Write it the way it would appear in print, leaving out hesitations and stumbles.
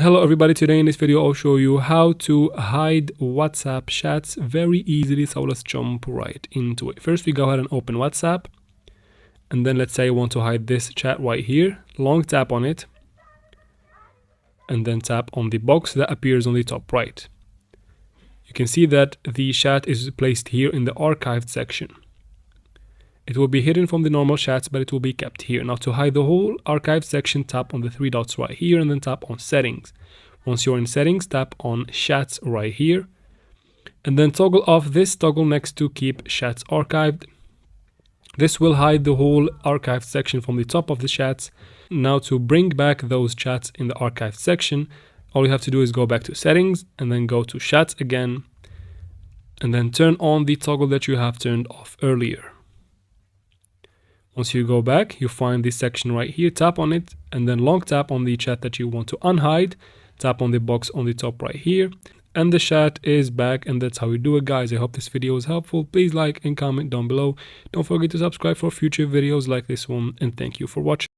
Hello everybody, today in this video I'll show you how to hide WhatsApp chats very easily, so let's jump right into it. First we go ahead and open WhatsApp, and then let's say I want to hide this chat right here. Long tap on it and then tap on the box that appears on the top right. You can see that the chat is placed here in the archived section. It will be hidden from the normal chats, but it will be kept here. Now to hide the whole archive section, tap on the three dots right here and then tap on settings. Once you're in settings, tap on chats right here and then toggle off this toggle next to keep chats archived. This will hide the whole archived section from the top of the chats. Now to bring back those chats in the archived section, all you have to do is go back to settings and then go to chats again and then turn on the toggle that you have turned off earlier. Once you go back, you find this section right here, tap on it and then long tap on the chat that you want to unhide, tap on the box on the top right here, and the chat is back. And that's how you do it, guys. I hope this video was helpful. Please like and comment down below. Don't forget to subscribe for future videos like this one, and thank you for watching.